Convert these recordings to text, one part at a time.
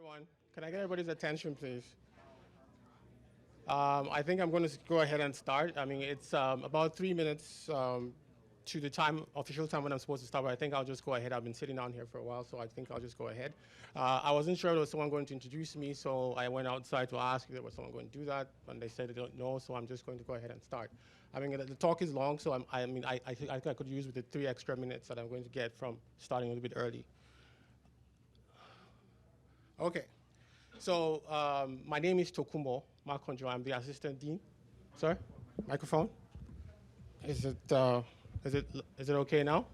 everyone. Can I get everybody's attention, please? I think I'm going to go ahead and start. I mean, it's about 3 minutes to the official time when I'm supposed to start, but I think I'll just go ahead. I've been sitting down here for a while, so I think I'll just go ahead. I wasn't sure there was someone going to introduce me, so I went outside to ask if there was someone going to do that, and they said they don't know, so I'm just going to go ahead and start. I mean, the talk is long, so I think I could use with the 3 extra minutes that I'm going to get from starting a little bit early. Okay. So my name is Tokunbo Makanju. I'm the assistant dean. Sir, microphone. Is it is it okay now?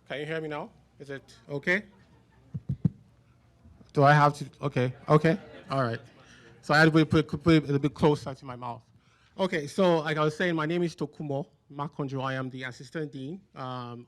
Can you hear me now? Is it okay? Do I have to? Okay. Okay. All right. So I had to put it a little bit closer to my mouth. Okay, so like I was saying, my name is Tokunbo Makanju. I am the assistant dean of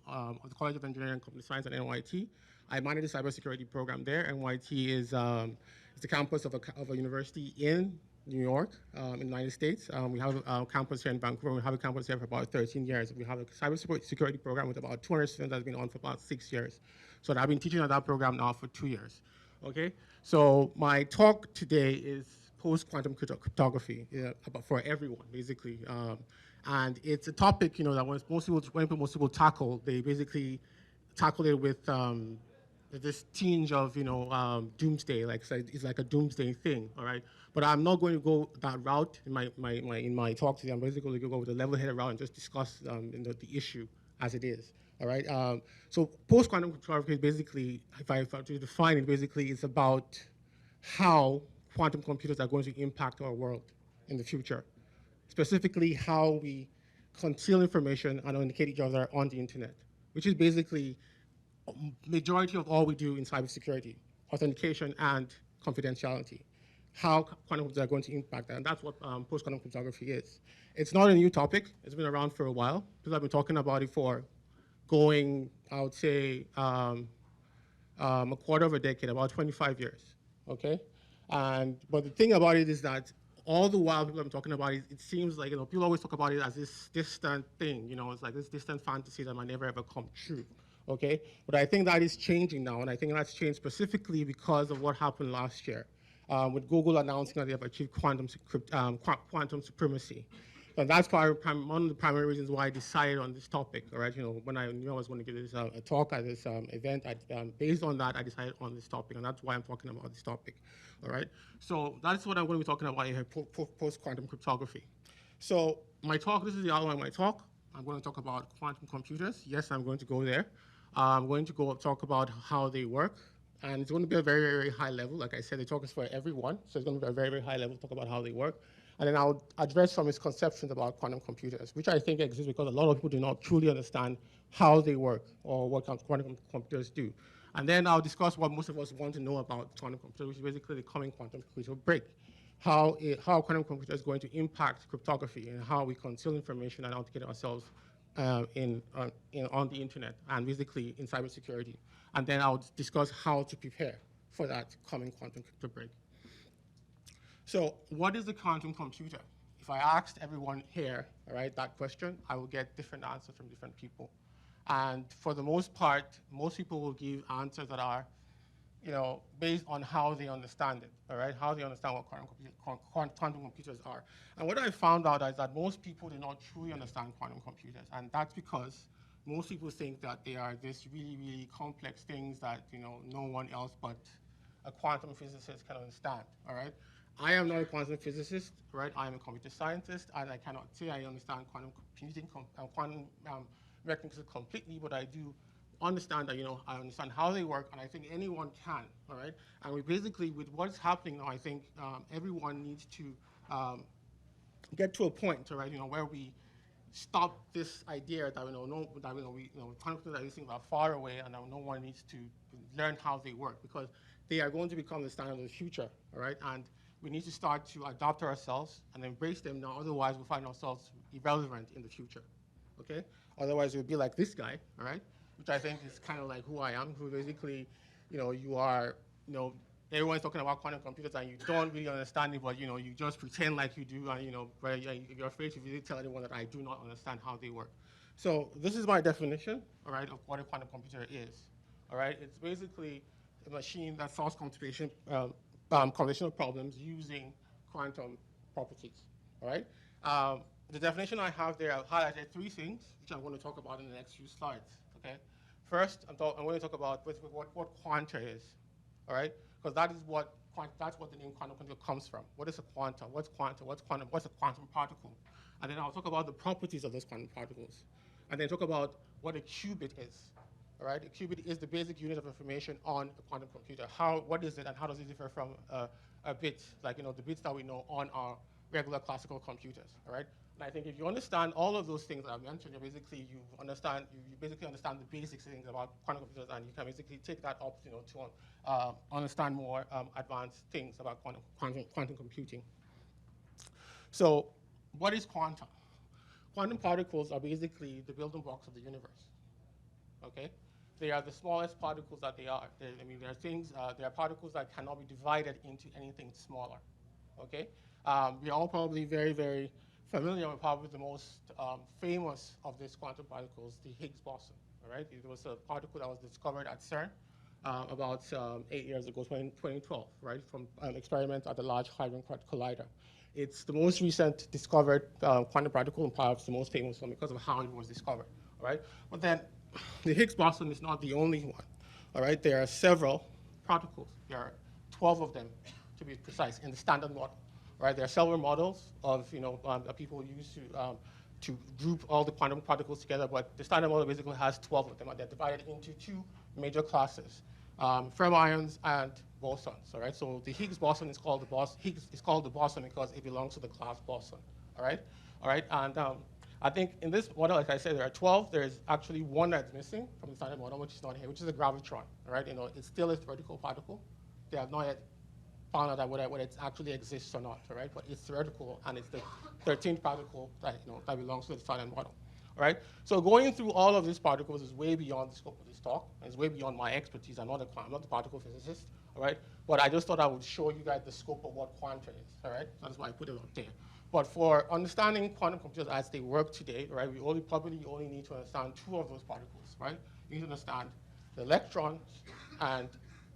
the College of Engineering and Computer Science at NYT. I manage the cybersecurity program there. NYT is the campus of a university in New York, in the United States. We have a campus here in Vancouver. We have a campus here for about 13 years. We have a cybersecurity program with about 200 students that's been on for about 6 years. So I've been teaching at that program now for 2 years. Okay, so my talk today is post-quantum cryptography for everyone, basically. And it's a topic, that when most people tackle, they basically tackle it with this tinge of, doomsday, like it's like a doomsday thing, all right? But I'm not going to go that route in my talk today. I'm basically going to go with a level-headed route and just discuss the issue as it is. All right. So post-quantum cryptography, basically, if I were to define it, basically, it's about how quantum computers are going to impact our world in the future. Specifically, how we conceal information and authenticate each other on the internet, which is basically majority of all we do in cybersecurity: authentication and confidentiality. How quantum computers are going to impact that, and that's what post-quantum cryptography is. It's not a new topic. It's been around for a while. People have been talking about it for going, I would say, a quarter of a decade, about 25 years, okay? But the thing about it is that all the while people have been talking about it, it seems like, people always talk about it as this distant thing, it's like this distant fantasy that might never ever come true, okay? But I think that is changing now, and I think that's changed specifically because of what happened last year with Google announcing that they have achieved quantum supremacy. And that's one of the primary reasons why I decided on this topic, all right? When I knew I was going to give this a talk at this event, based on that, I decided on this topic, and that's why I'm talking about this topic, all right? So that's what I'm going to be talking about here, post-quantum cryptography. So my talk, this is the outline of my talk. I'm going to talk about quantum computers. Yes, I'm going to go there. I'm going to talk about how they work, and it's going to be a very, very high level. Like I said, the talk is for everyone, so it's going to be a very, very high level to talk about how they work. And then I'll address some misconceptions about quantum computers, which I think exist because a lot of people do not truly understand how they work or what quantum computers do. And then I'll discuss what most of us want to know about quantum computers, which is basically the coming quantum computer break, how quantum computer is going to impact cryptography and how we conceal information and authenticate ourselves on the internet and basically in cybersecurity. And then I'll discuss how to prepare for that coming quantum computer break. So what is the quantum computer? If I asked everyone here, all right, that question, I will get different answers from different people. And for the most part, most people will give answers that are, based on how they understand it, all right, how they understand what quantum computers are. And what I found out is that most people do not truly understand quantum computers, and that's because most people think that they are this really, really complex things that, no one else but a quantum physicist can understand, all right? I am not a quantum physicist, right? I am a computer scientist, and I cannot say I understand quantum computing, quantum mechanics completely, but I do understand that, I understand how they work, and I think anyone can, all right? And we basically, with what's happening now, I think everyone needs to get to a point, all right, where we stop this idea that quantum computers are these things are far away, and no one needs to learn how they work, because they are going to become the standard of the future, all right? And we need to start to adapt ourselves and embrace them now. Otherwise, we'll find ourselves irrelevant in the future, okay? Otherwise, we'll be like this guy, all right? Which I think is kind of like who I am, who basically, you are, everyone's talking about quantum computers and you don't really understand it, but, you just pretend like you do, and, you're afraid to really tell anyone that I do not understand how they work. So this is my definition, all right, of what a quantum computer is. All right, it's basically a machine that solves computational problems using quantum properties. All right. The definition I have there, I've highlighted three things, which I'm going to talk about in the next few slides. Okay. First, I'm going to talk about what quanta is. All right, because that's what the name quantum computer comes from. What is a quantum? What's quantum? What's quantum? What's a quantum particle? And then I'll talk about the properties of those quantum particles. And then talk about what a qubit is. All right, a qubit is the basic unit of information on a quantum computer. What is it, and how does it differ from a bit, like the bits that we know on our regular classical computers? All right, and I think if you understand all of those things that I mentioned, you basically understand the basic things about quantum computers, and you can basically take that up, to understand more advanced things about quantum computing. So, what is quantum? Quantum particles are basically the building blocks of the universe. Okay, they are the smallest particles that they are. There are particles that cannot be divided into anything smaller. Okay, we are all probably very, very familiar with probably the most famous of these quantum particles, the Higgs boson. All right, it was a particle that was discovered at CERN about 8 years ago, 2012, right, from an experiment at the Large Hadron Collider. It's the most recent discovered quantum particle, and perhaps the most famous one because of how it was discovered. All right, but then the Higgs boson is not the only one. All right, there are several particles. There are 12 of them, to be precise, in the standard model. All right, there are several models of that people use to group all the quantum particles together, but the standard model basically has 12 of them, and they're divided into two major classes: fermions and bosons. All right, so the Higgs boson is called the boson. Higgs is called the boson because it belongs to the class boson. All right, and I think in this model, like I said, there are 12. There is actually one that's missing from the standard model, which is not here, which is a gravitron. All right, it's still a theoretical particle. They have not yet found out whether it actually exists or not. All right, but it's theoretical, and it's the 13th particle that that belongs to the standard model. All right, so going through all of these particles is way beyond the scope of this talk. It's way beyond my expertise. I'm not the particle physicist. All right, but I just thought I would show you guys the scope of what quanta is. All right, so that's why I put it up there. But for understanding quantum computers as they work today, right, we probably only need to understand two of those particles, right? You need to understand the electrons and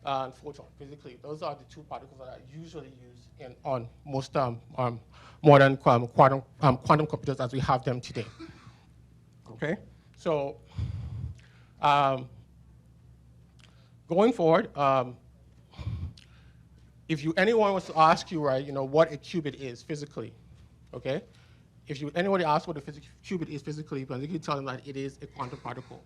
photons. Basically, those are the two particles that are usually used on most modern quantum computers as we have them today. Okay, so going forward, if anyone was to ask you, right, what a qubit is physically, okay? If anybody asks what a qubit is physically, you can tell them that it is a quantum particle.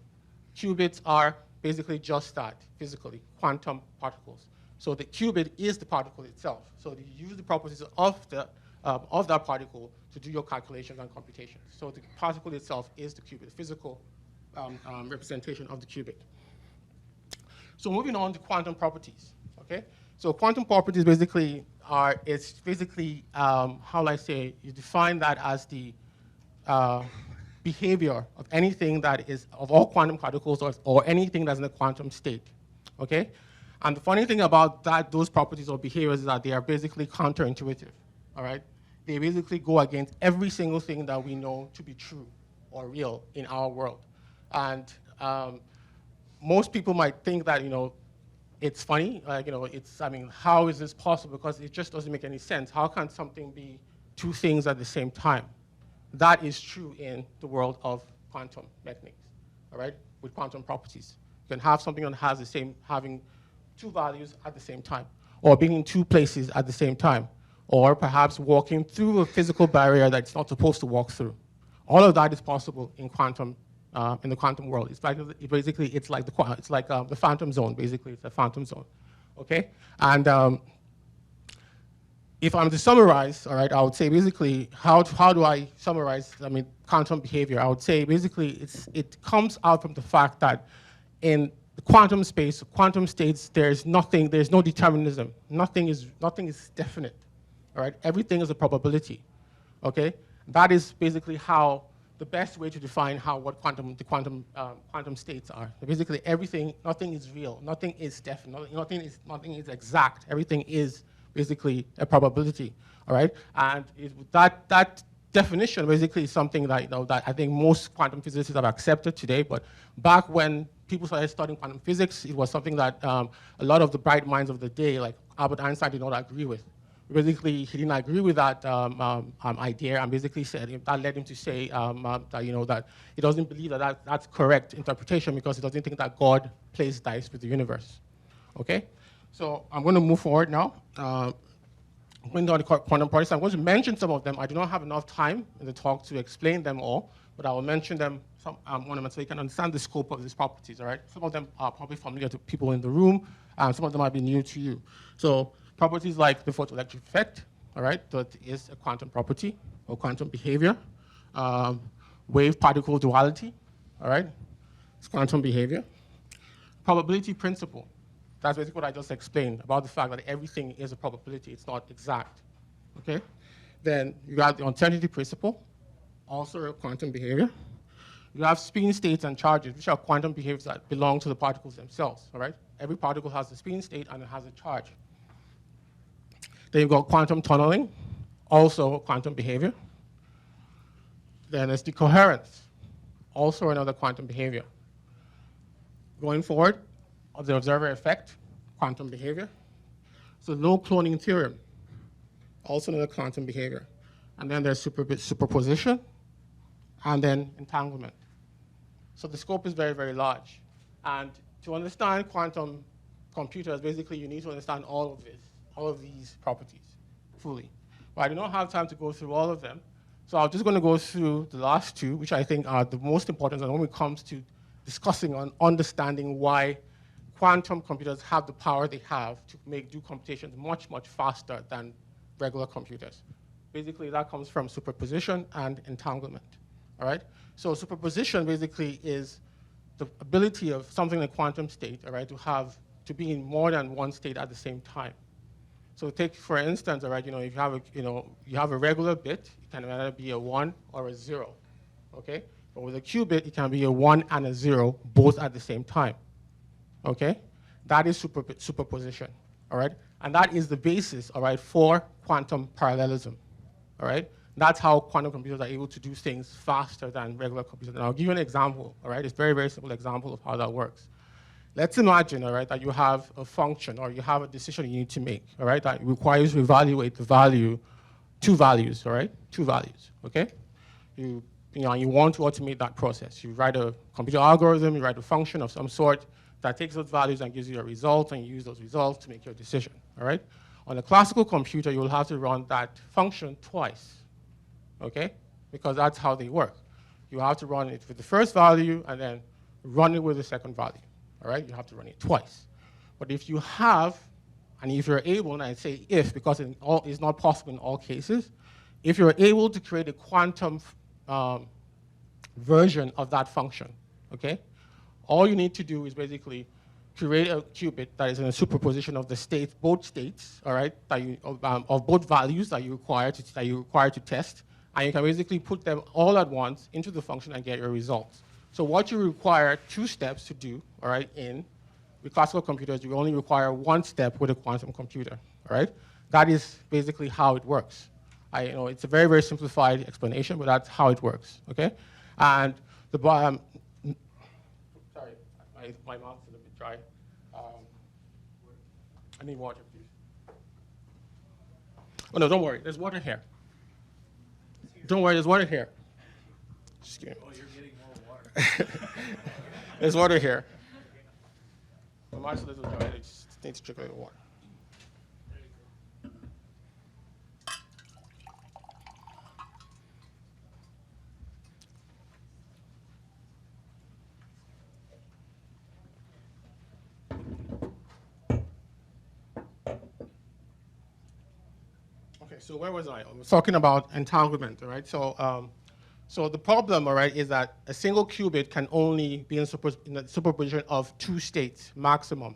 Qubits are basically just that, physically, quantum particles. So the qubit is the particle itself. So you use the properties of that particle to do your calculations and computations. So the particle itself is the qubit, the physical representation of the qubit. So moving on to quantum properties, okay? So quantum properties basically how will I say, you define that as the behavior of anything that is, of all quantum particles or anything that's in a quantum state, okay? And the funny thing about those properties or behaviors is that they are basically counterintuitive, all right? They basically go against every single thing that we know to be true or real in our world. And most people might think that, it's funny, like, how is this possible? Because it just doesn't make any sense. How can something be two things at the same time? That is true in the world of quantum mechanics, all right, with quantum properties. You can have something that has having two values at the same time, or being in two places at the same time, or perhaps walking through a physical barrier that it's not supposed to walk through. All of that is possible in the quantum world. It's like the phantom zone. Basically, it's a phantom zone. Okay, and if I'm to summarize, all right, I would say basically how do I summarize? Quantum behavior. I would say basically it comes out from the fact that in the quantum space, quantum states, there's no determinism. Nothing is definite. All right, everything is a probability. Okay, that is basically how the best way to define what the quantum states are. Basically, nothing is real, nothing is definite, nothing is exact. Everything is basically a probability. All right, and that definition basically is something that, that I think most quantum physicists have accepted today, but back when people started studying quantum physics, it was something that a lot of the bright minds of the day, like Albert Einstein, did not agree with. Basically, he didn't agree with that idea, and basically said that led him to say that that he doesn't believe that that's correct interpretation because he doesn't think that God plays dice with the universe. Okay, so I'm going to move forward now. Going down the quantum projects, I'm going to mention some of them. I do not have enough time in the talk to explain them all, but I will mention them one of them so you can understand the scope of these properties. All right, some of them are probably familiar to people in the room, and some of them might be new to you. So properties like the photoelectric effect, all right, that is a quantum property or quantum behavior. Wave-particle duality, all right, it's quantum behavior. Probability principle, that's basically what I just explained about the fact that everything is a probability, it's not exact, okay? Then you have the uncertainty principle, also a quantum behavior. You have spin states and charges, which are quantum behaviors that belong to the particles themselves, all right? Every particle has a spin state and it has a charge. Then you've got quantum tunneling, also quantum behavior. Then there's decoherence, also another quantum behavior. Going forward, the observer effect, quantum behavior. So no cloning theorem, also another quantum behavior. And then there's superposition, and then entanglement. So the scope is very, very large. And to understand quantum computers, basically you need to understand all of these properties fully. But I do not have time to go through all of them. So I'm just going to go through the last two, which I think are the most important when it comes to discussing on understanding why quantum computers have the power they have to do computations much, much faster than regular computers. Basically, that comes from superposition and entanglement, all right? So superposition basically is the ability of something like quantum state, all right, to be in more than one state at the same time. So take, for instance, all right, if you have a regular bit, it can either be a 1 or a 0, okay? But with a qubit, it can be a 1 and a 0 both at the same time, okay? That is superposition, all right? And that is the basis, all right, for quantum parallelism, all right? That's how quantum computers are able to do things faster than regular computers. And I'll give you an example, all right? It's a very, very simple example of how that works. Let's imagine, all right, that you have a function or you have a decision you need to make, all right, that requires you to evaluate the value, two values, all right? Two values, okay? You want to automate that process. You write a computer algorithm, you write a function of some sort that takes those values and gives you a result, and you use those results to make your decision, all right? On a classical computer, you'll have to run that function twice, okay? Because that's how they work. You have to run it with the first value and then run it with the second value, all right? You have to run it twice. But if you have, and if you're able, and I say if, because it's not possible in all cases, if you're able to create a quantum version of that function, okay? All you need to do is basically create a qubit that is in a superposition of the states, both states, all right, of both values that you require to test, and you can basically put them all at once into the function and get your results. So what you require 2 steps to do, all right, with classical computers, you only require 1 step with a quantum computer, all right? That is basically how it works. It's a very, very simplified explanation, but that's how it works, okay? And the sorry, my mouth is a bit dry. I need water, please. Oh, no, don't worry. There's water here. Don't worry, there's water here. Just kidding. Oh, you're getting more water. There's water here. My mouth's a little dry. I just need to drink a little water. So where was I? I was talking about entanglement, all right? So the problem, all right, is that a single qubit can only be in the superposition of 2 states maximum,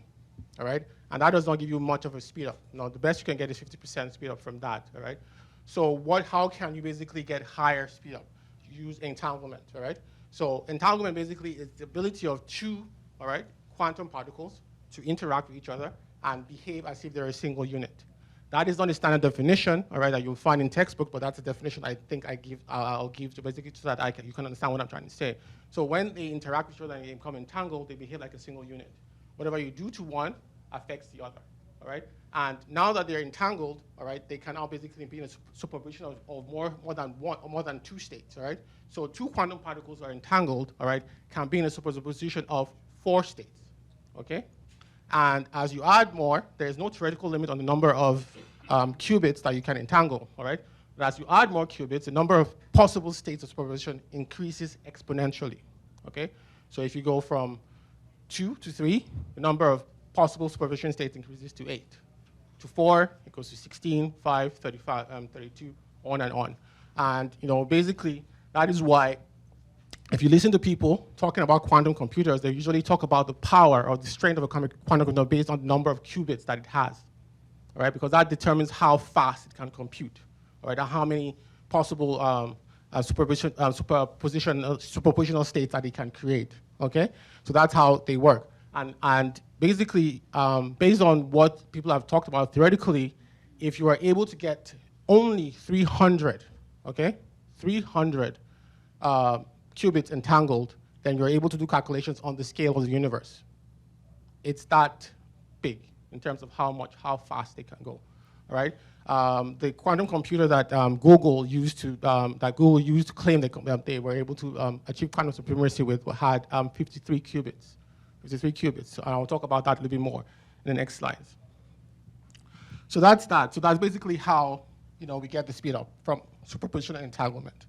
all right? And that does not give you much of a speed up. No, the best you can get is 50% speed up from that, all right? So how can you basically get higher speed up? Use entanglement, all right? So entanglement basically is the ability of 2, all right, quantum particles to interact with each other and behave as if they're a single unit. That is not a standard definition, all right, that you'll find in textbook, but that's a definition I think I'll give to basically so that you can understand what I'm trying to say. So when they interact with each other and they become entangled, they behave like a single unit. Whatever you do to one affects the other, all right? And now that they're entangled, all right, they can now basically be in a superposition of more than two states, all right? So two quantum particles are entangled, all right, can be in a superposition of 4 states, okay? And as you add more, there's no theoretical limit on the number of qubits that you can entangle, all right? But as you add more qubits, the number of possible states of superposition increases exponentially, okay? So if you go from 2 to 3, the number of possible superposition states increases to 8. To 4, it goes to 16, 5, 35, 32, on and on. And basically, that is why if you listen to people talking about quantum computers, they usually talk about the power or the strength of a quantum computer based on the number of qubits that it has, all right? Because that determines how fast it can compute, all right? And how many possible superpositional states that it can create, okay? So that's how they work. And basically, based on what people have talked about theoretically, if you are able to get only 300, okay, 300 qubits entangled, then you're able to do calculations on the scale of the universe. It's that big in terms of how fast they can go, all right? The quantum computer that Google used to claim that they were able to achieve quantum supremacy with had 53 qubits. 53 qubits. So I'll talk about that a little bit more in the next slides. So that's that. So that's basically how we get the speed up from superpositional entanglement.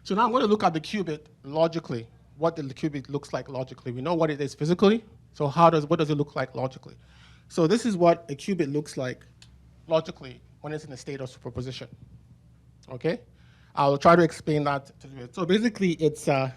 So now I'm going to look at the qubit logically, what the qubit looks like logically. We know what it is physically, so what does it look like logically? So this is what a qubit looks like logically when it's in a state of superposition, okay? I'll try to explain that to you. So basically, it's a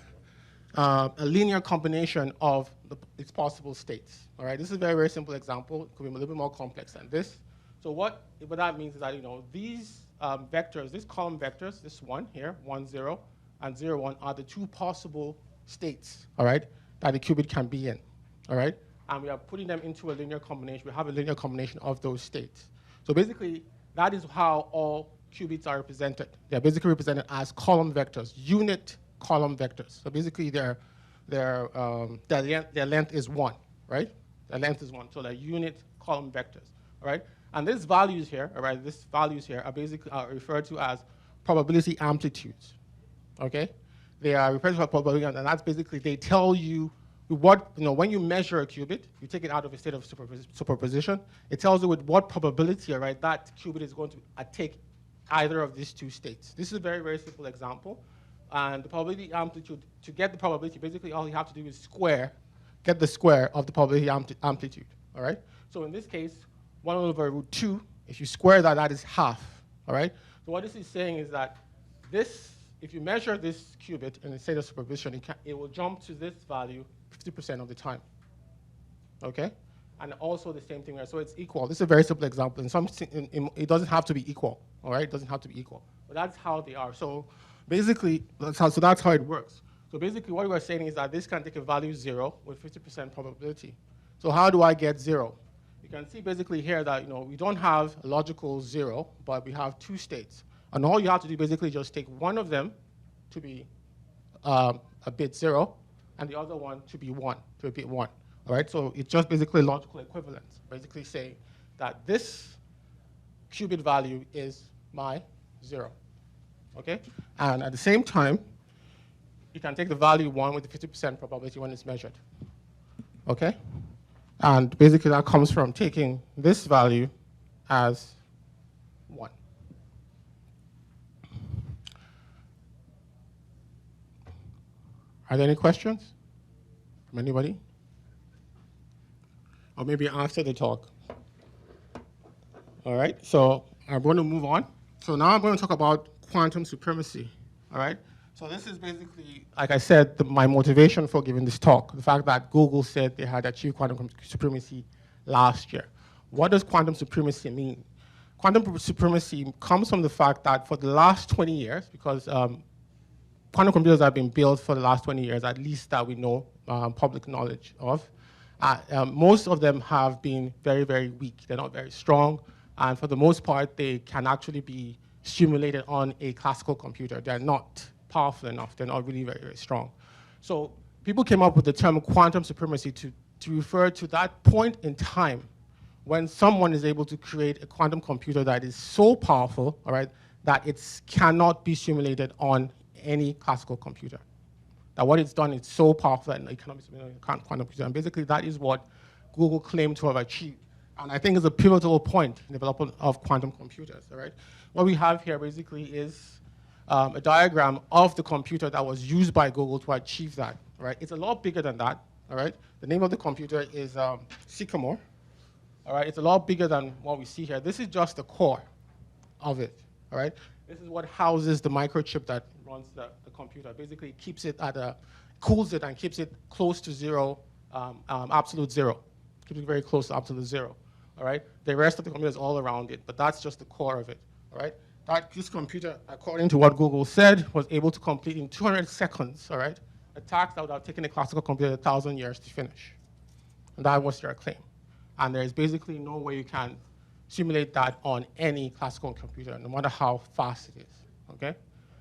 linear combination of its possible states, all right? This is a very, very simple example. It could be a little bit more complex than this. So what that means is that, these vectors, these column vectors, this one here, 1, 0, and 0, 1, are the two possible states, all right, that the qubit can be in, all right? And we are putting them into a linear combination. We have a linear combination of those states. So basically, that is how all qubits are represented. They're basically represented as column vectors, unit column vectors. So basically, their length is 1, right? Their length is 1, so they're unit column vectors, all right? And these values here, all right, these values here are basically referred to as probability amplitudes, okay? They are referred to as probability, and that's basically, they tell you what, when you measure a qubit, you take it out of a state of superposition, it tells you with what probability, all right, that qubit is going to take either of these two states. This is a very, very simple example. And the probability amplitude, to get the probability, basically all you have to do is get the square of the probability amplitude, all right? So in this case, 1 over root 2, if you square that, that is half, all right? So what this is saying is that if you measure this qubit in a state of superposition, it will jump to this value 50% of the time, okay? And also the same thing there, so it's equal. This is a very simple example. It doesn't have to be equal, all right? It doesn't have to be equal, but that's how they are. So basically, that's how it works. So basically what we're saying is that this can take a value 0 with 50% probability. So how do I get 0? You can see basically here that we don't have a logical 0, but we have 2 states. And all you have to do basically just take one of them to be a bit 0, and the other one to be 1, to a bit 1. All right, so it's just basically logical equivalence, basically saying that this qubit value is my 0. Okay? And at the same time, you can take the value 1 with the 50% probability when it's measured. Okay? And basically that comes from taking this value as 1. Are there any questions from anybody? Or maybe after the talk. All right, so I'm going to move on. So now I'm going to talk about quantum supremacy, all right? So this is basically, like I said, my motivation for giving this talk, the fact that Google said they had achieved quantum supremacy last year. What does quantum supremacy mean? Quantum supremacy comes from the fact that for the last 20 years, because quantum computers have been built for the last 20 years, at least that we know, public knowledge of, Most of them have been very, very weak. They're not very strong. And for the most part, they can actually be simulated on a classical computer. They're not powerful enough. They're not really very, very strong. So people came up with the term quantum supremacy to refer to that point in time when someone is able to create a quantum computer that is so powerful, all right, that it cannot be simulated on any classical computer. That what it's done is so powerful that it cannot be simulated on a quantum computer. And basically, that is what Google claimed to have achieved. And I think it's a pivotal point in the development of quantum computers, all right? What we have here basically is a diagram of the computer that was used by Google to achieve that, right? It's a lot bigger than that, all right? The name of the computer is Sycamore, all right? It's a lot bigger than what we see here. This is just the core of it, all right? This is what houses the microchip that runs the computer. Basically, it keeps it cools it and keeps it close to zero, absolute zero. Keeps it very close to absolute zero, all right? The rest of the computer is all around it, but that's just the core of it, all right? This computer, according to what Google said, was able to complete in 200 seconds, all right? A task that would have taken a classical computer 1,000 years to finish. And that was their claim. And there's basically no way you can simulate that on any classical computer, no matter how fast it is, okay?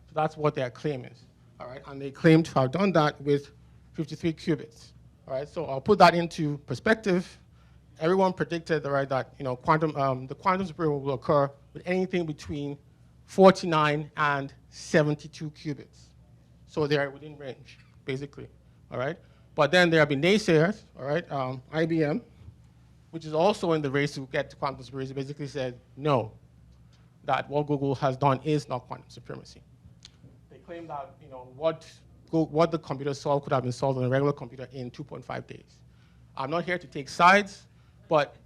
So that's what their claim is, all right? And they claim to have done that with 53 qubits, all right? So I'll put that into perspective. Everyone predicted, all right, that the quantum supremacy will occur with anything between 49 and 72 qubits. So they're within range, basically, all right? But then there have been naysayers, all right? IBM, which is also in the race to get to quantum supremacy, basically said no, that what Google has done is not quantum supremacy. They claim that what the computer solved could have been solved on a regular computer in 2.5 days. I'm not here to take sides, but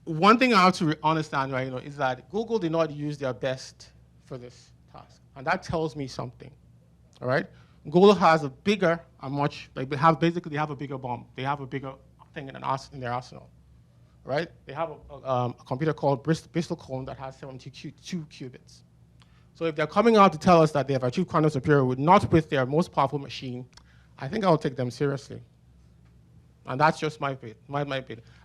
one thing I have to understand, right, is that Google did not use their best for this task, and that tells me something. All right, Google has a bigger, they have a bigger bomb. They have a bigger thing in their arsenal. Right? They have a computer called Bristol Cone that has 72 qubits. So if they're coming out to tell us that they have achieved quantum superiority not with their most powerful machine, I think I'll take them seriously. And that's just my bit.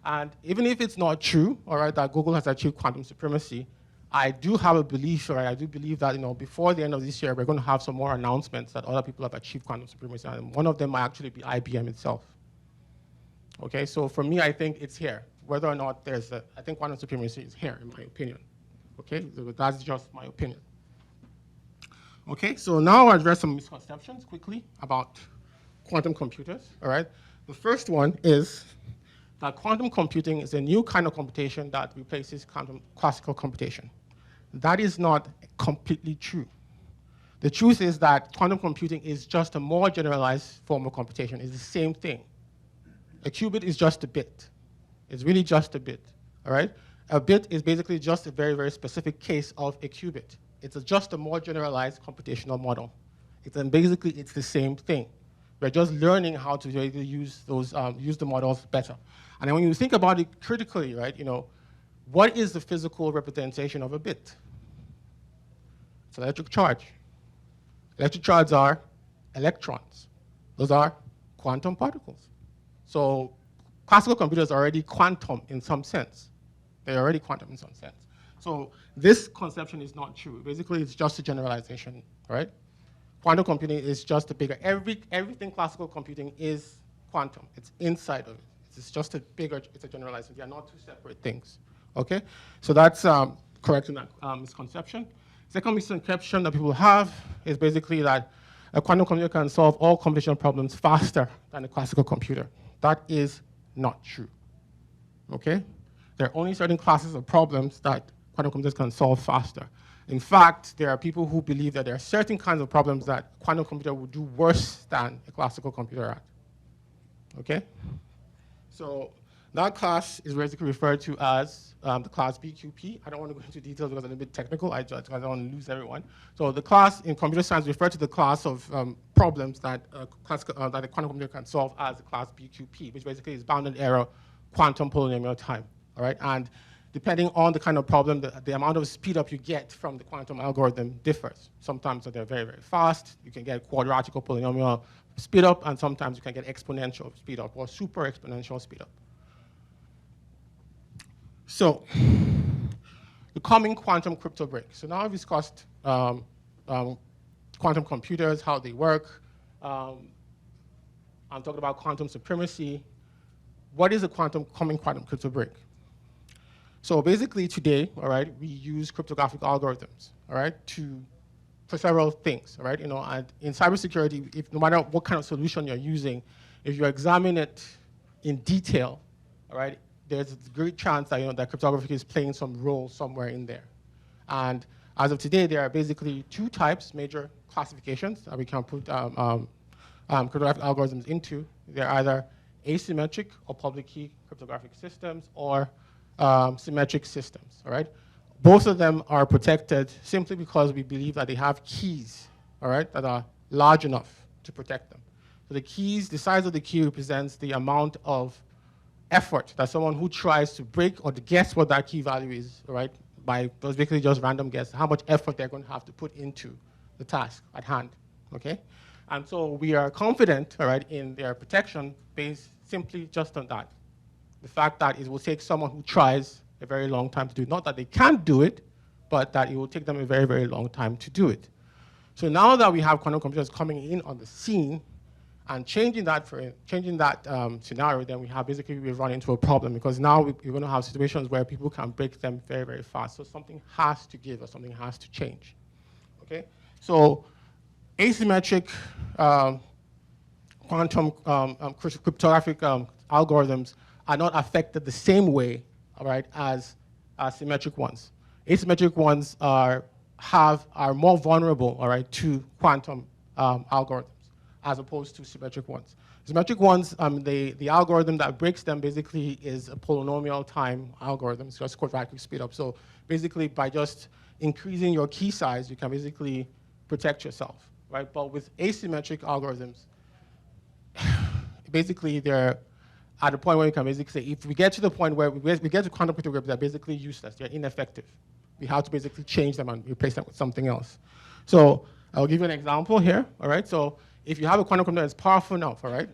And even if it's not true, all right, that Google has achieved quantum supremacy, I do have a belief, right? I do believe that before the end of this year, we're going to have some more announcements that other people have achieved quantum supremacy, and one of them might actually be IBM itself. Okay, so for me, I think it's here. Whether or not I think quantum supremacy is here, in my opinion. Okay, so that's just my opinion. Okay, so now I'll address some misconceptions quickly about quantum computers, all right? The first one is that quantum computing is a new kind of computation that replaces classical computation. That is not completely true. The truth is that quantum computing is just a more generalized form of computation. It's the same thing. A qubit is just a bit. It's really just a bit, all right? A bit is basically just a very, very specific case of a qubit. It's just a more generalized computational model. Basically, it's the same thing. We're just learning how to use the models better. And then when you think about it critically, right, what is the physical representation of a bit? It's electric charge. Electric charges are electrons. Those are quantum particles. So classical computers are already quantum in some sense. They're already quantum in some sense. So this conception is not true. Basically, it's just a generalization, right? Quantum computing is just a bigger, everything classical computing is quantum. It's inside of it. It's just it's a generalization. They are not two separate things, okay? So that's correcting that misconception. Second misconception that people have is basically that a quantum computer can solve all computational problems faster than a classical computer. That is not true, okay? There are only certain classes of problems that quantum computers can solve faster. In fact, there are people who believe that there are certain kinds of problems that a quantum computer would do worse than a classical computer at, okay? So that class is basically referred to as the class BQP. I don't want to go into details because it's a little bit technical. I don't want to lose everyone. So the class in computer science refers to the class of problems that a quantum computer can solve as the class BQP, which basically is bounded error quantum polynomial time, all right? And depending on the kind of problem, the amount of speed up you get from the quantum algorithm differs. Sometimes they're very, very fast. You can get quadratical polynomial speed up, and sometimes you can get exponential speed up or super exponential speed up. So the coming quantum crypto break. So now I've discussed quantum computers, how they work. I'm talking about quantum supremacy. What is a coming quantum crypto break? So basically today, all right, we use cryptographic algorithms, all right, for several things, all right? You know, and in cybersecurity, no matter what kind of solution you're using, if you examine it in detail, all right, there's a great chance that, you know, that cryptography is playing some role somewhere in there. And as of today, there are basically two types, major classifications that we can put cryptographic algorithms into. They're either asymmetric or public key cryptographic systems or symmetric systems, all right? Both of them are protected simply because we believe that they have keys, all right, that are large enough to protect them. So the keys, the size of the key represents the amount of effort that someone who tries to break or to guess what that key value is, all right, by basically just random guess, how much effort they're going to have to put into the task at hand, okay? And so we are confident, all right, in their protection based simply just on that. The fact that it will take someone who tries a very long time to do it. Not that they can't do it, but that it will take them a very, very long time to do it. So now that we have quantum computers coming in on the scene and changing that scenario, then we have basically we run into a problem because now we're going to have situations where people can break them very, very fast. So something has to give or something has to change. Okay? So asymmetric quantum cryptographic algorithms are not affected the same way, all right, as symmetric ones. Asymmetric ones are more vulnerable, all right, to quantum algorithms as opposed to symmetric ones. Symmetric ones, the algorithm that breaks them basically is a polynomial time algorithm. It's just quadratic speed up. So basically, by just increasing your key size, you can basically protect yourself, right? But with asymmetric algorithms, basically they're at a point where you can basically say, if we get to the point where we get to quantum cryptography, they're basically useless, they're ineffective. We have to basically change them and replace them with something else. So I'll give you an example here, all right? So if you have a quantum computer that's powerful enough, all right?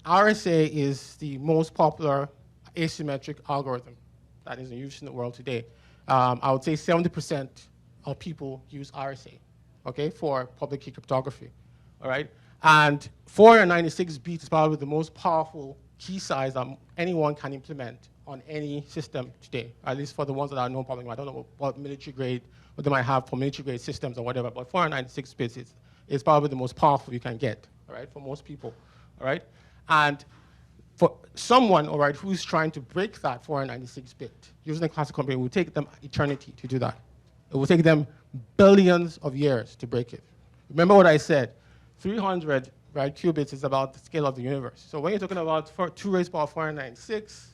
RSA is the most popular asymmetric algorithm that is in use in the world today. I would say 70% of people use RSA, okay, for public key cryptography, all right? And 496 bits is probably the most powerful key size that anyone can implement on any system today, at least for the ones that are no problem. I don't know what military grade, what they might have for military grade systems or whatever, but 496 bits is probably the most powerful you can get, all right, for most people, all right? And for someone, all right, who's trying to break that 496 bit using a classical computer, it will take them eternity to do that. It will take them billions of years to break it. Remember what I said, 300 right, qubits is about the scale of the universe. So when you're talking about 2 raised to the power 496,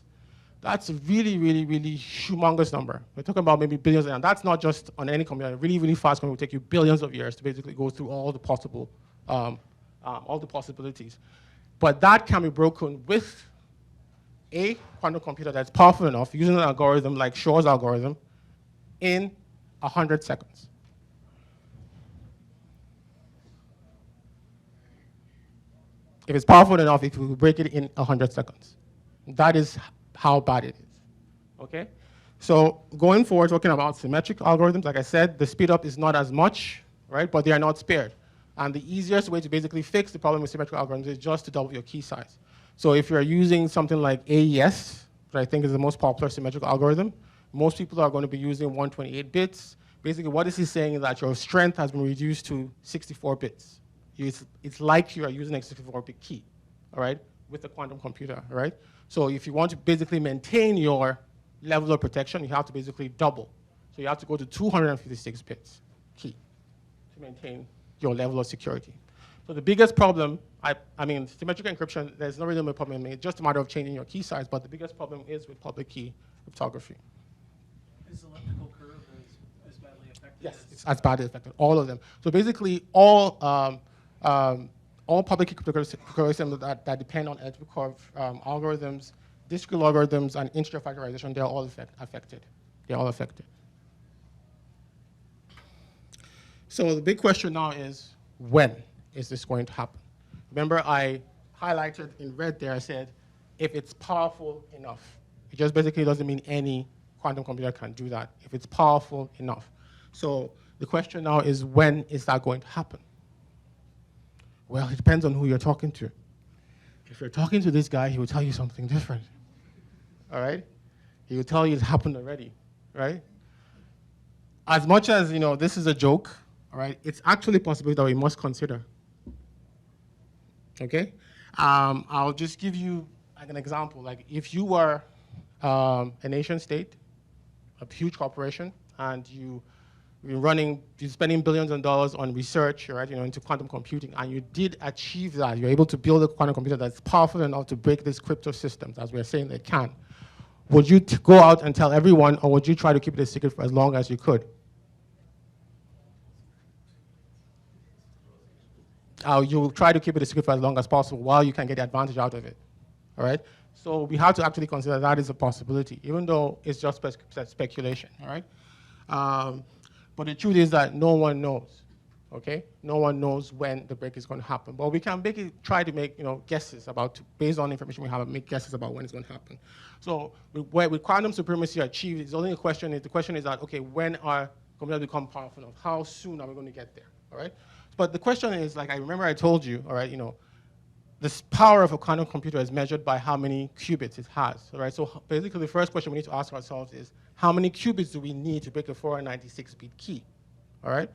that's a really, really, really humongous number. We're talking about maybe billions, and that's not just on any computer. A really, really fast computer will take you billions of years to basically go through all the possibilities. But that can be broken with a quantum computer that's powerful enough, using an algorithm like Shor's algorithm, in 100 seconds. If it's powerful enough, it will break it in 100 seconds. That is how bad it is, okay? So going forward, talking about symmetric algorithms, like I said, the speed up is not as much, right? But they are not spared. And the easiest way to basically fix the problem with symmetric algorithms is just to double your key size. So if you're using something like AES, which I think is the most popular symmetric algorithm, most people are going to be using 128 bits. Basically, what this is saying is that your strength has been reduced to 64 bits. It's like you are using a 64-bit key, all right, with a quantum computer, all right? So if you want to basically maintain your level of protection, you have to basically double. So you have to go to 256 bits key to maintain your level of security. So the biggest problem, I mean, symmetric encryption, there's not really a problem. It's just a matter of changing your key size, but the biggest problem is with public key cryptography. Is elliptical curve as badly affected? Yes, it's as badly affected, all of them. So basically, all public key cryptography systems that depend on elliptical curve algorithms, discrete logarithms, and integer factorization, they're all affected. They're all affected. So the big question now is, when is this going to happen? Remember, I highlighted in red there, I said, if it's powerful enough. It just basically doesn't mean any quantum computer can do that, if it's powerful enough. So the question now is, when is that going to happen? Well, it depends on who you're talking to. If you're talking to this guy, he will tell you something different, all right? He will tell you it's happened already, right? As much as, this is a joke, all right, it's actually possible that we must consider, okay? I'll just give you an example. Like, if you were a nation state, a huge corporation, and you're spending billions of dollars on research, right, into quantum computing, and you did achieve that, you're able to build a quantum computer that's powerful enough to break these crypto systems, as we're saying they can. Would you go out and tell everyone, or would you try to keep it a secret for as long as you could? You will try to keep it a secret for as long as possible while you can get the advantage out of it, all right? So we have to actually consider that is a possibility, even though it's just speculation, all right? But the truth is that no one knows, okay? No one knows when the break is going to happen. But we can try to make guesses based on information we have, make guesses about when it's going to happen. So with quantum supremacy achieved, it's only the question is that, okay, when are computers become powerful enough? How soon are we going to get there, all right? But the question is, like I remember I told you, all right, this power of a quantum computer is measured by how many qubits it has, all right? So basically the first question we need to ask ourselves is, how many qubits do we need to break a 496-bit key, all right?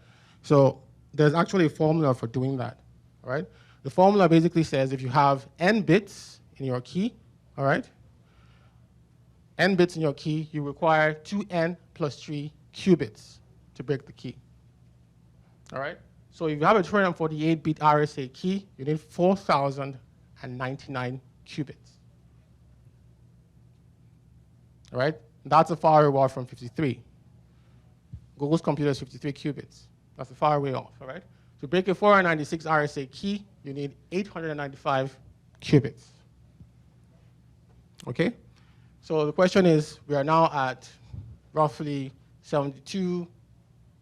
So there's actually a formula for doing that, all right? The formula basically says if you have n bits in your key, all right? N bits in your key, you require 2n plus 3 qubits to break the key, all right? So if you have a 248-bit RSA key, you need 4,099 qubits. All right? That's a far away from 53. Google's computer is 53 qubits. That's a far way off, all right? To break a 496 RSA key, you need 895 qubits. Okay? So the question is, we are now at roughly 72,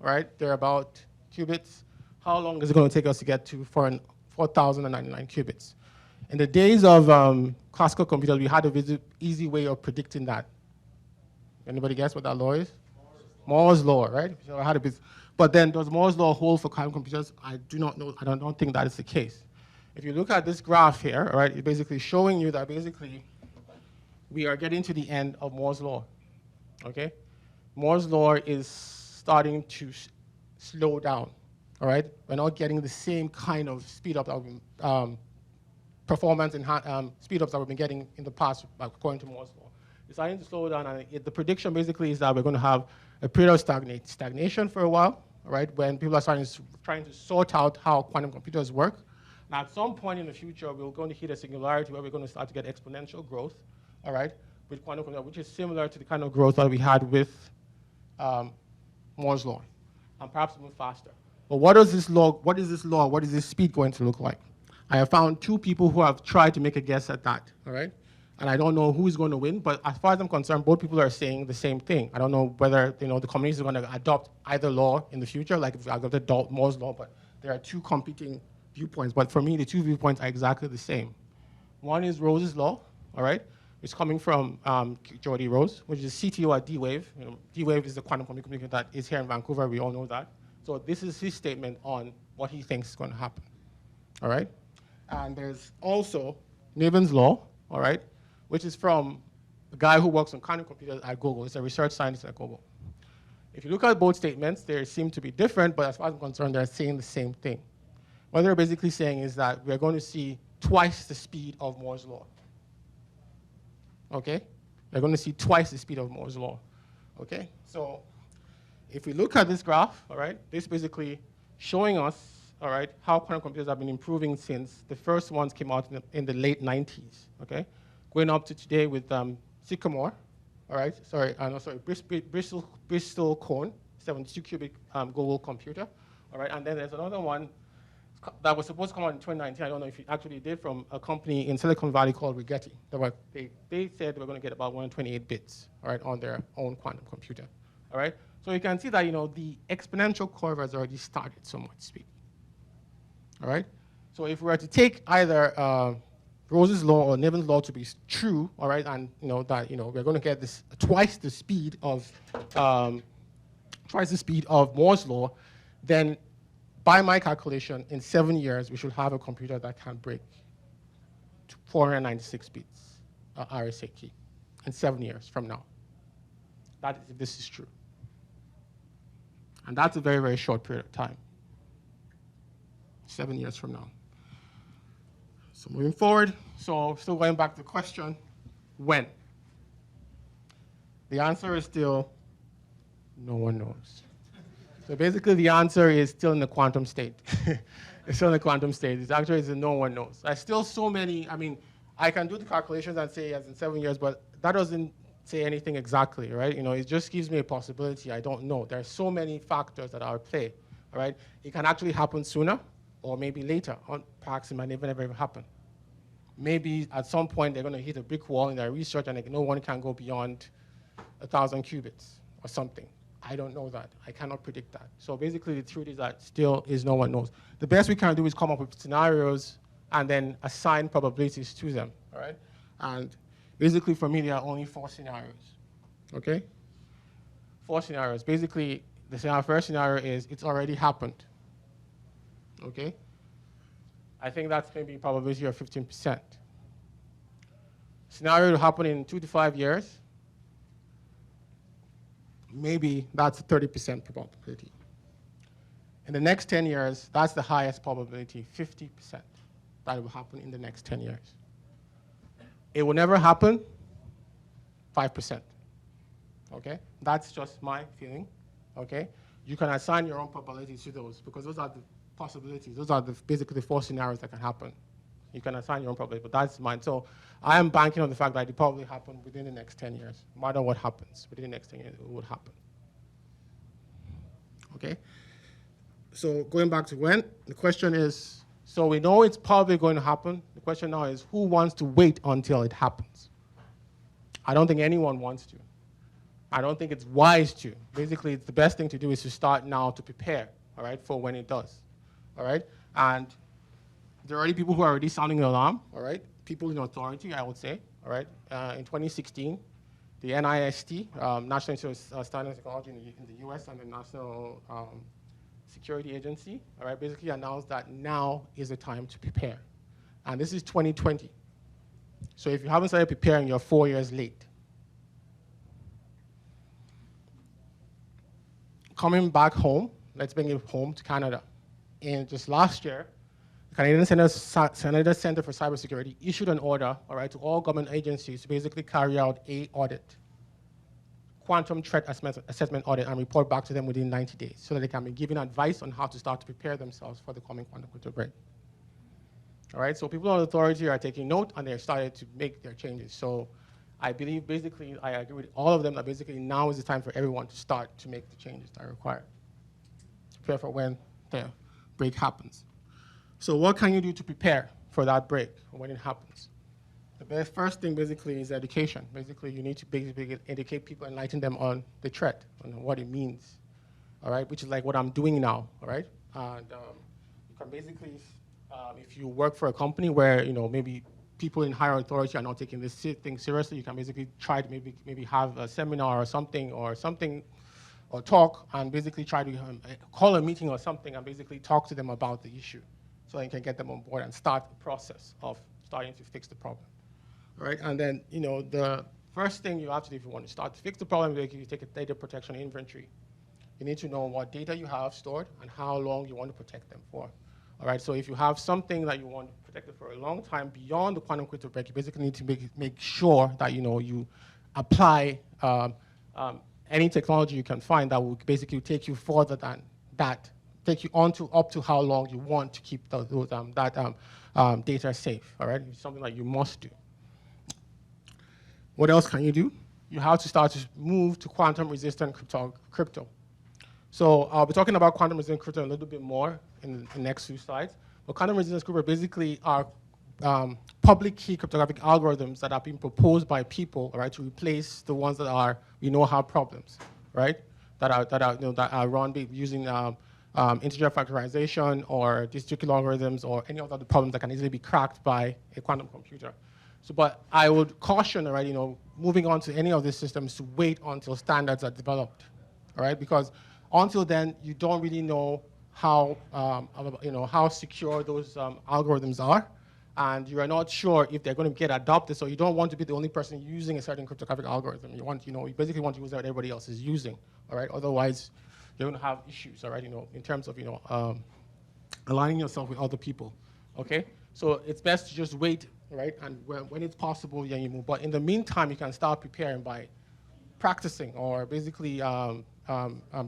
right, thereabout qubits. How long is it going to take us to get to 4,099 qubits? In the days of classical computers, we had a easy way of predicting that. Anybody guess what that law is? Moore's law, right? So I had but then does Moore's law hold for quantum computers? I do not know. I don't think that is the case. If you look at this graph here, right, it's basically showing you that basically we are getting to the end of Moore's law, okay? Moore's law is starting to slow down. All right, we're not getting the same kind of speed up that performance and speed ups that we've been getting in the past, according to Moore's law. It's starting to slow down, and the prediction basically is that we're going to have a period of stagnation for a while, all right, when people are trying to sort out how quantum computers work. Now, at some point in the future, we're going to hit a singularity where we're going to start to get exponential growth, all right, with quantum computers, which is similar to the kind of growth that we had with Moore's law, and perhaps even faster. But what is this law, what is this speed going to look like? I have found two people who have tried to make a guess at that, all right? And I don't know who is going to win, but as far as I'm concerned, both people are saying the same thing. I don't know whether the communities are going to adopt either law in the future, like if we adopted Moore's law, but there are two competing viewpoints. But for me, the two viewpoints are exactly the same. One is Rose's law, all right? It's coming from Geordie Rose, which is CTO at D-Wave. D-Wave is the quantum computer that is here in Vancouver. We all know that. So this is his statement on what he thinks is going to happen, all right? And there's also Nevin's law, all right, which is from a guy who works on quantum computers at Google. He's a research scientist at Google. If you look at both statements, they seem to be different, but as far as I'm concerned, they're saying the same thing. What they're basically saying is that we're going to see twice the speed of Moore's law, okay? We're going to see twice the speed of Moore's law, okay? So if we look at this graph, all right, this basically showing us, all right, how quantum computers have been improving since the first ones came out in the late 90s, okay? Going up to today with Sycamore, all right, Bristol Cone, 72-qubit Google computer, all right, and then there's another one that was supposed to come out in 2019. I don't know if it actually did, from a company in Silicon Valley called Rigetti. They said they were going to get about 128 bits, all right, on their own quantum computer, all right? So you can see that, the exponential curve has already started, somewhat speaking, all right? So if we were to take either Rose's law or Nevin's law to be true, all right, and that we're going to get this twice the speed of Moore's law, then by my calculation, in 7 years we should have a computer that can break 496 bits RSA key in 7 years from now. That is if this is true, and that's a very, very short period of time. 7 years from now. So moving forward, so still going back to the question, when? The answer is still no one knows. So basically the answer is still in the quantum state. It's still in the quantum state. It's actually no one knows. There's still so many, I can do the calculations and say as in 7 years, but that doesn't say anything exactly, right? It just gives me a possibility. I don't know. There are so many factors that are at play, all right? It can actually happen sooner, or maybe later, or perhaps it might never ever happen. Maybe at some point they're going to hit a brick wall in their research and no one can go beyond 1,000 qubits or something. I don't know that. I cannot predict that. So basically the truth is that still is no one knows. The best we can do is come up with scenarios and then assign probabilities to them, all right? And basically for me, there are only 4 scenarios, okay? 4 scenarios. Basically, the first scenario is it's already happened. Okay? I think that's maybe a probability of 15%. Scenario to happen in 2 to 5 years, maybe that's a 30% probability. In the next 10 years, that's the highest probability, 50%, that it will happen in the next 10 years. It will never happen, 5%. Okay? That's just my feeling. Okay? You can assign your own probabilities to those because those are the possibilities. Those are basically the 4 scenarios that can happen. You can assign your own probability, but that's mine. So I am banking on the fact that it probably happen within the next 10 years. No matter what happens, within the next 10 years, it will happen. Okay? So going back to when, the question is, so we know it's probably going to happen. The question now is, who wants to wait until it happens? I don't think anyone wants to. I don't think it's wise to. Basically, the best thing to do is to start now to prepare, all right, for when it does, all right? And there are already people who are already sounding the alarm, all right? People in authority, I would say, all right? In 2016, the NIST, National Institute of Standards and Technology in the US, and the National Security Agency, all right, basically announced that now is the time to prepare. And this is 2020. So if you haven't started preparing, you're 4 years late. Coming back home, let's bring it home to Canada. In just last year, the Canadian Center for Cybersecurity issued an order, all right, to all government agencies to basically carry out a audit, quantum threat assessment audit, and report back to them within 90 days so that they can be given advice on how to start to prepare themselves for the coming quantum crypto break. All right, so people on authority are taking note and they're started to make their changes. So I believe basically, I agree with all of them that basically now is the time for everyone to start to make the changes that are required. Prepare for when the break happens. So what can you do to prepare for that break when it happens? The first thing basically is education. Basically, you need to basically educate people, enlighten them on the threat, on what it means, all right? Which is like what I'm doing now, all right? And you can basically, if you work for a company where maybe people in higher authority are not taking this thing seriously, you can basically try to maybe have a seminar or something, or talk, and basically try to call a meeting or something and basically talk to them about the issue so you can get them on board and start the process of starting to fix the problem. All right, and then the first thing you have to do if you want to start to fix the problem is you take a data protection inventory. You need to know what data you have stored and how long you want to protect them for. All right, so if you have something that you want to protect it for a long time beyond the quantum crypto break, you basically need to make sure that you apply any technology you can find that will basically take you further than that, take you up to how long you want to keep that data safe. All right, it's something that you must do. What else can you do? You have to start to move to quantum-resistant crypto. So I'll be talking about quantum-resistant crypto a little bit more in the next few slides. But quantum-resistant crypto basically are public key cryptographic algorithms that are being proposed by people, all right, to replace the ones that have problems, right? That are run using integer factorization or distributed logarithms or any of the other problems that can easily be cracked by a quantum computer. So, but I would caution, right, moving on to any of these systems to wait until standards are developed, all right? Because until then, you don't really know how, how secure those algorithms are, and you are not sure if they're going to get adopted. So you don't want to be the only person using a certain cryptographic algorithm. You want, you basically want to use what everybody else is using, all right? Otherwise, you're going to have issues, all right? In terms of aligning yourself with other people, okay? So it's best to just wait, right? And when it's possible, then you move. But in the meantime, you can start preparing by practicing or basically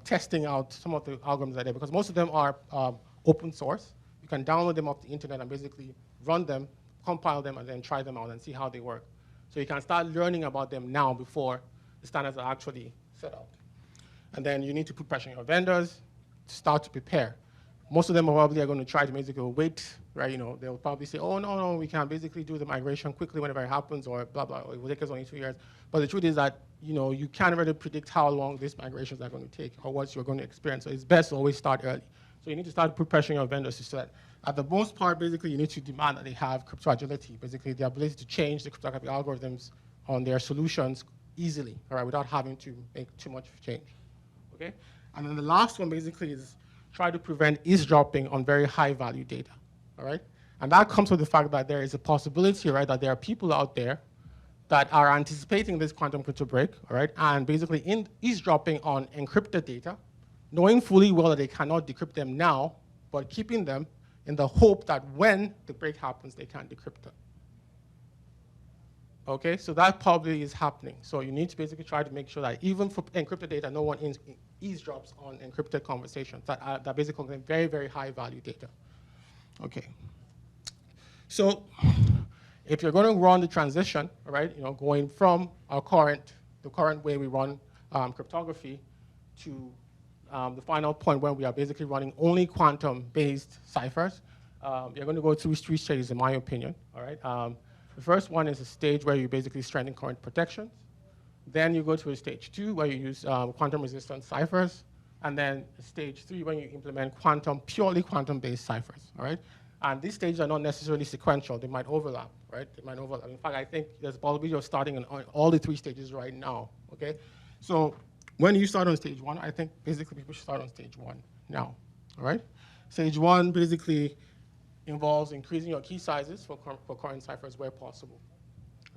testing out some of the algorithms that are there, because most of them are open source. You can download them off the internet and basically run them, compile them, and then try them out and see how they work. So you can start learning about them now before the standards are actually set out. And then you need to put pressure on your vendors to start to prepare. Most of them probably are going to try to basically wait, right? They'll probably say, oh, no, we can basically do the migration quickly whenever it happens, or blah, blah, or it will take us only 2 years. But the truth is that, you can't really predict how long these migrations are going to take or what you're going to experience. So it's best to always start early. So you need to start to put pressure on your vendors to start. At the most part, basically, you need to demand that they have crypto agility, basically the ability to change the cryptographic algorithms on their solutions easily, all right, without having to make too much change, okay? And then the last one basically is try to prevent eavesdropping on very high value data, all right? And that comes with the fact that there is a possibility, right, that there are people out there that are anticipating this quantum crypto break, all right, and basically eavesdropping on encrypted data, knowing fully well that they cannot decrypt them now, but keeping them in the hope that when the break happens, they can decrypt them. Okay, so that probably is happening. So you need to basically try to make sure that even for encrypted data, no one eavesdrops on encrypted conversations that basically contain very, very high value data. Okay. So if you're going to run the transition, all right, going from the current way we run cryptography to the final point when we are basically running only quantum-based ciphers, you're going to go through 3 stages, in my opinion, all right? The first one is a stage where you basically strengthen current protections. Then you go to a stage 2 where you use quantum-resistant ciphers. And then stage 3 when you implement purely quantum-based ciphers, all right? And these stages are not necessarily sequential. They might overlap, right? They might overlap. In fact, I think there's a possibility of starting on all the 3 stages right now, okay? So when you start on stage 1, I think basically people should start on stage 1 now, all right? Stage 1 basically involves increasing your key sizes for current ciphers where possible.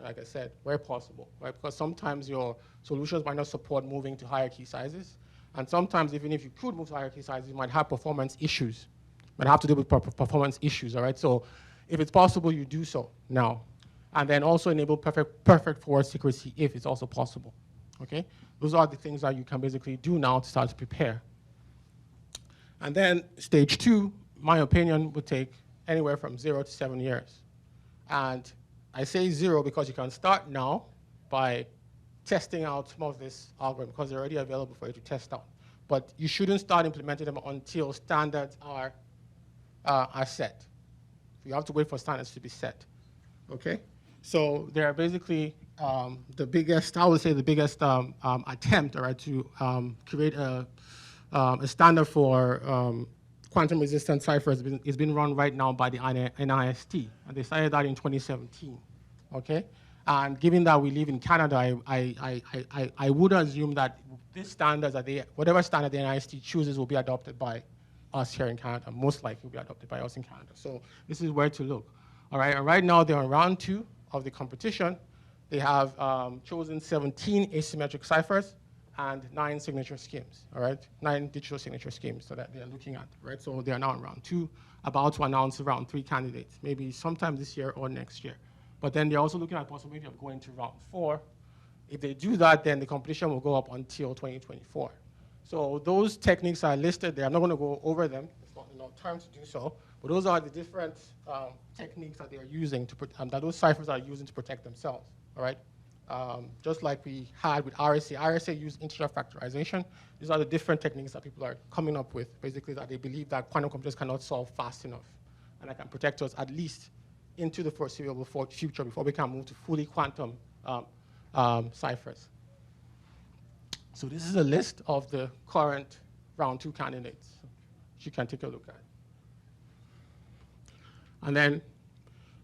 Like I said, where possible, right? Because sometimes your solutions might not support moving to higher key sizes. And sometimes, even if you could move to higher key sizes, you might have performance issues. Might have to deal with performance issues, all right? So if it's possible, you do so now. And then also enable perfect forward secrecy if it's also possible, okay? Those are the things that you can basically do now to start to prepare. And then stage 2, my opinion, would take anywhere from 0 to 7 years. And I say 0 because you can start now by testing out some of this algorithm because they're already available for you to test out. But you shouldn't start implementing them until standards are set. You have to wait for standards to be set, okay? So they're basically the biggest, I would say the biggest attempt, all right, to create a standard for quantum-resistant ciphers is being run right now by the NIST, and they started that in 2017, okay? And given that we live in Canada, I would assume that these standards, whatever standard the NIST chooses will be adopted by us here in Canada, most likely will be adopted by us in Canada. So this is where to look, all right? And right now they're on round 2 of the competition. They have chosen 17 asymmetric ciphers and 9 signature schemes, all right? 9 digital signature schemes so that they're looking at, right? So they are now in round 2, about to announce round 3 candidates, maybe sometime this year or next year. But then they're also looking at the possibility of going to round 4. If they do that, then the competition will go up until 2024. So those techniques are listed there. I'm not going to go over them. It's not enough time to do so. But those are the different techniques that they are using that those ciphers are using to protect themselves, all right? Just like we had with RSA. RSA used integer factorization. These are the different techniques that people are coming up with, basically that they believe that quantum computers cannot solve fast enough and that can protect us at least into the foreseeable future before we can move to fully quantum ciphers. So this is a list of the current round 2 candidates. which you can take a look at. And then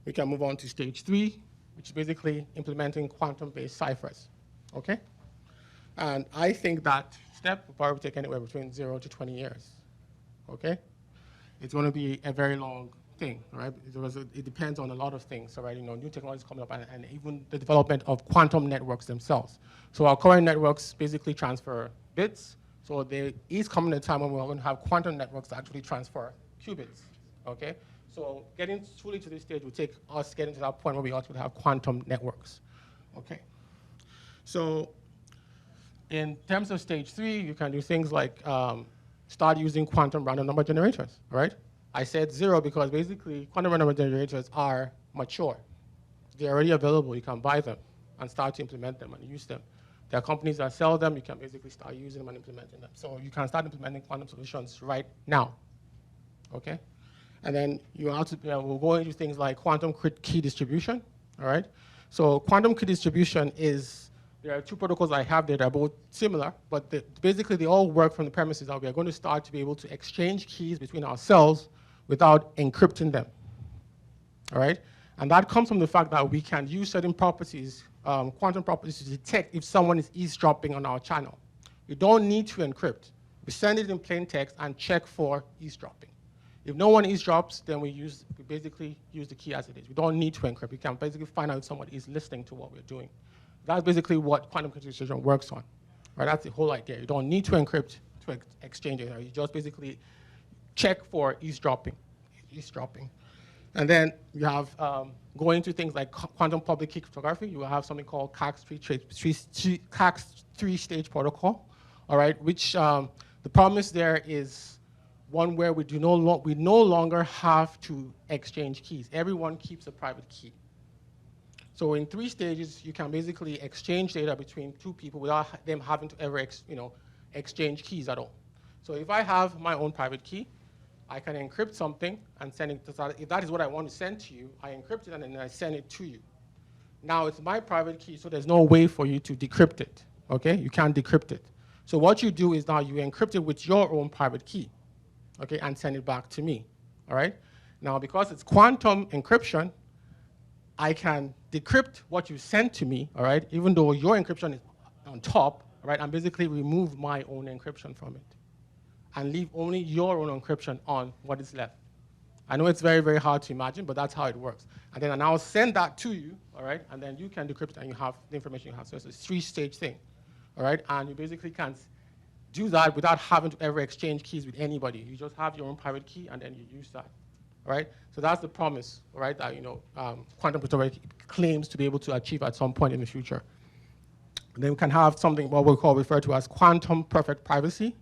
we can move on to stage 3, which is basically implementing quantum-based ciphers, okay? And I think that step will probably take anywhere between 0 to 20 years, okay? It's going to be a very long thing, right? It depends on a lot of things, right? New technologies coming up and even the development of quantum networks themselves. So our current networks basically transfer bits. So there is coming a time when we're going to have quantum networks that actually transfer qubits, okay? So getting truly to this stage will take us getting to that point where we actually have quantum networks, okay? So in terms of stage 3, you can do things like start using quantum random number generators, right? I said 0 because basically quantum random number generators are mature. They're already available. You can buy them and start to implement them and use them. There are companies that sell them. You can basically start using them and implementing them. So you can start implementing quantum solutions right now, okay? And then you also we'll go into things like quantum key distribution, all right? So quantum key distribution is, there are 2 protocols I have there that are both similar, but basically they all work from the premises that we are going to start to be able to exchange keys between ourselves without encrypting them, all right? And that comes from the fact that we can use certain properties, quantum properties, to detect if someone is eavesdropping on our channel. We don't need to encrypt. We send it in plain text and check for eavesdropping. If no one eavesdrops, then we basically use the key as it is. We don't need to encrypt. We can basically find out if someone is listening to what we're doing. That's basically what quantum computation works on, right? That's the whole idea. You don't need to encrypt to exchange it. You just basically check for eavesdropping. And then you have going to things like quantum public key cryptography. You will have something called CAX 3-stage protocol, all right? Which the promise there is one where we no longer have to exchange keys. Everyone keeps a private key. So in 3 stages, you can basically exchange data between 2 people without them having to ever exchange keys at all. So if I have my own private key, I can encrypt something and send it to, if that is what I want to send to you, I encrypt it and then I send it to you. Now it's my private key, so there's no way for you to decrypt it, okay? You can't decrypt it. So what you do is now you encrypt it with your own private key, okay, and send it back to me, all right? Now because it's quantum encryption, I can decrypt what you sent to me, all right, even though your encryption is on top, all right, and basically remove my own encryption from it and leave only your own encryption on what is left. I know it's very, very hard to imagine, but that's how it works. And then I'll send that to you, all right, and then you can decrypt it and you have the information you have. So it's a 3-stage thing, all right, and you basically can do that without having to ever exchange keys with anybody. You just have your own private key and then you use that. All right? So that's the promise, all right, that quantum cryptography claims to be able to achieve at some point in the future. And then we can have something what we refer to as quantum perfect privacy,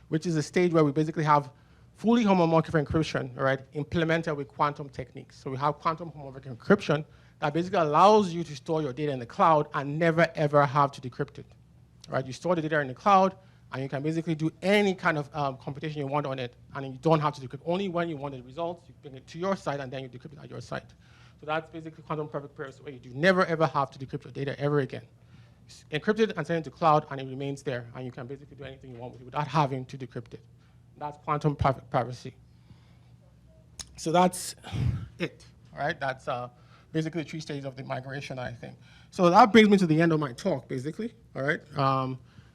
which is a stage where we basically have fully homomorphic encryption, all right, implemented with quantum techniques. So we have quantum homomorphic encryption that basically allows you to store your data in the cloud and never ever have to decrypt it. All right? You store the data in the cloud, and you can basically do any kind of computation you want on it, and you don't have to decrypt. Only when you want the results, you bring it to your site, and then you decrypt it at your site. So that's basically quantum perfect privacy, where you do never ever have to decrypt your data ever again. Encrypt it and send it to cloud, and it remains there, and you can basically do anything you want with it without having to decrypt it. That's quantum perfect privacy. So that's it, all right? That's basically the 3 stages of the migration, I think. So that brings me to the end of my talk, basically, all right?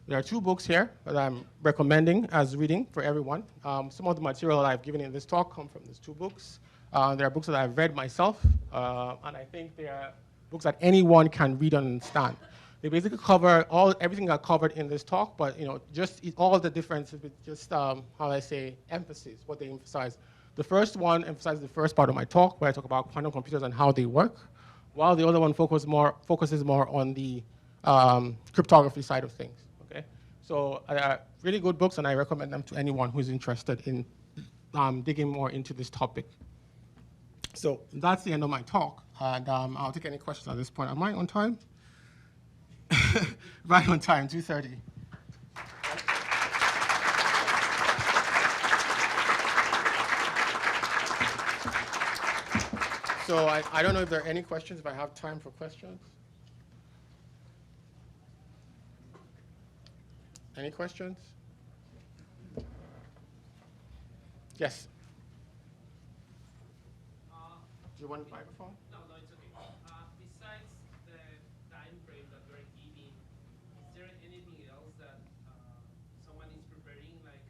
There are 2 books here that I'm recommending as reading for everyone. Some of the material that I've given in this talk come from these 2 books. There are books that I've read myself, and I think they are books that anyone can read and understand. They basically cover everything I covered in this talk, but just all the differences with just how I say emphasis, what they emphasize. The first one emphasizes the first part of my talk, where I talk about quantum computers and how they work, while the other one focuses more on the cryptography side of things. Okay, so really good books, and I recommend them to anyone who's interested in digging more into this topic. So that's the end of my talk, and I'll take any questions at this point. Am I on time? Right on time, 2:30. So I don't know if there are any questions, if I have time for questions. Any questions? Yes. Uh, Do you want the microphone? no, it's okay. Besides the time frame that we're giving, is there anything else that someone is preparing, like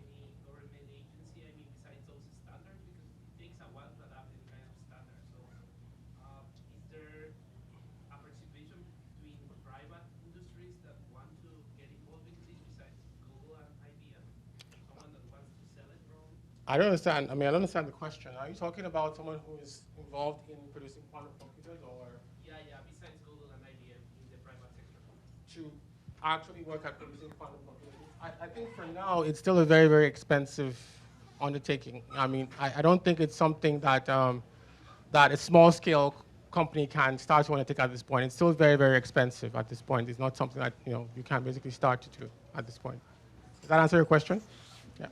any government agency? I mean, besides those standards, because it takes a while to adapt any kind of standard. So, is there a participation between private industries that want to get involved in this besides Google and IBM? Someone that wants to sell it from? I don't understand. I mean, I don't understand the question. Are you talking about someone who is involved in producing quantum computers or Yeah, besides Google and IBM in the private sector. to actually work at producing quantum computers? I think for now, it's still a very, very expensive undertaking. I mean, I don't think it's something that, that a small-scale company can start to undertake at this point. It's still very, very expensive at this point. It's not something that you can basically start to do at this point. Does that answer your question? Yeah.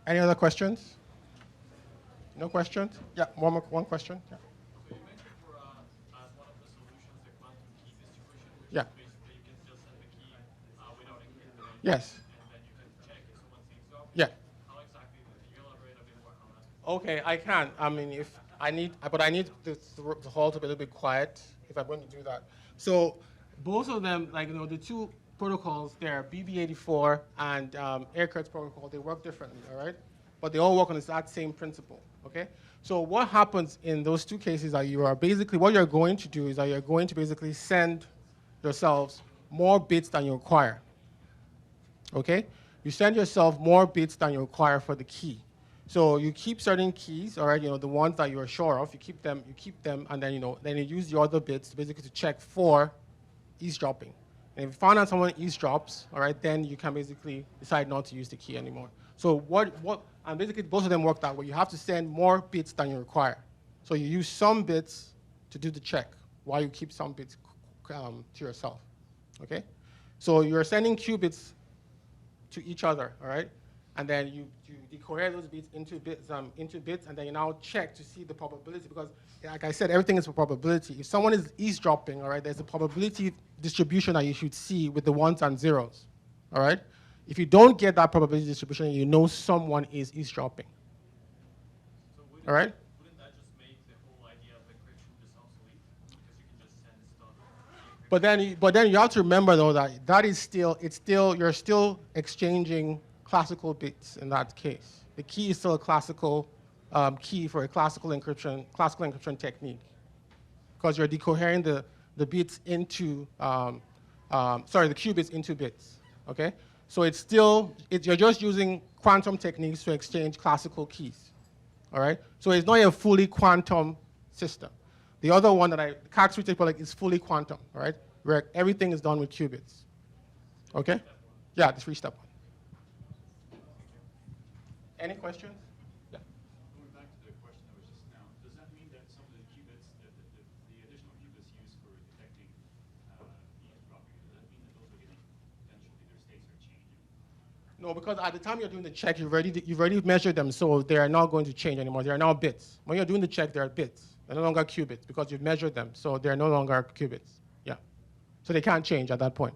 Any other questions? No questions? Yeah, one question. Yeah. So you mentioned for as one of the solutions the quantum key distribution, which Yeah. is basically you can still send the key without encrypting it. Yes. And then you can check if someone thinks so. Yeah. How exactly? Can you elaborate a bit more on that? Okay, I can. I mean, if I need, but I need the hall to be a little bit quiet if I'm going to do that. So both of them, like the two protocols, they're BB84 and Aircurt's protocol. They work differently, all right? But they all work on the exact same principle, okay? So what happens in those two cases are you are basically, what you're going to do is that you're going to basically send yourselves more bits than you require, okay? You send yourself more bits than you require for the key. So you keep certain keys, all right, the ones that you're sure of, you keep them, and then, then you use the other bits basically to check for eavesdropping. And if you find out someone eavesdrops, all right, then you can basically decide not to use the key anymore. So and basically both of them work that way. You have to send more bits than you require. So you use some bits to do the check while you keep some bits to yourself, okay? So you're sending qubits to each other, all right? And then you decohere those bits into bits, and then you now check to see the probability, because like I said, everything is a probability. If someone is eavesdropping, all right, there's a probability distribution that you should see with the ones and zeros, all right? If you don't get that probability distribution, you know someone is eavesdropping, So all right? Wouldn't that just make the whole idea of encryption just obsolete? Because you can just send stuff. But then you have to remember though that you're still exchanging classical bits in that case. The key is still a classical key for a classical encryption technique, because you're decohering the bits into the qubits into bits. Okay, so you're just using quantum techniques to exchange classical keys. All right, so it's not a fully quantum system. The other one the CAC project is fully quantum. All right, where everything is done with qubits. Okay, yeah, the 3-step one. Any questions? Yeah. Going back to the question that was just now, does that mean that some of the qubits, the additional qubits used for detecting eavesdropping, does that mean that those are getting, potentially their states are changing? No, because at the time you're doing the check, you've already measured them, so they are not going to change anymore. They are now bits. When you're doing the check, they are bits. They're no longer qubits because you've measured them, so they're no longer qubits. Yeah. So they can't change at that point.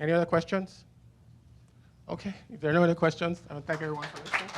Any other questions? Okay, if there are no other questions, I want to thank everyone for listening.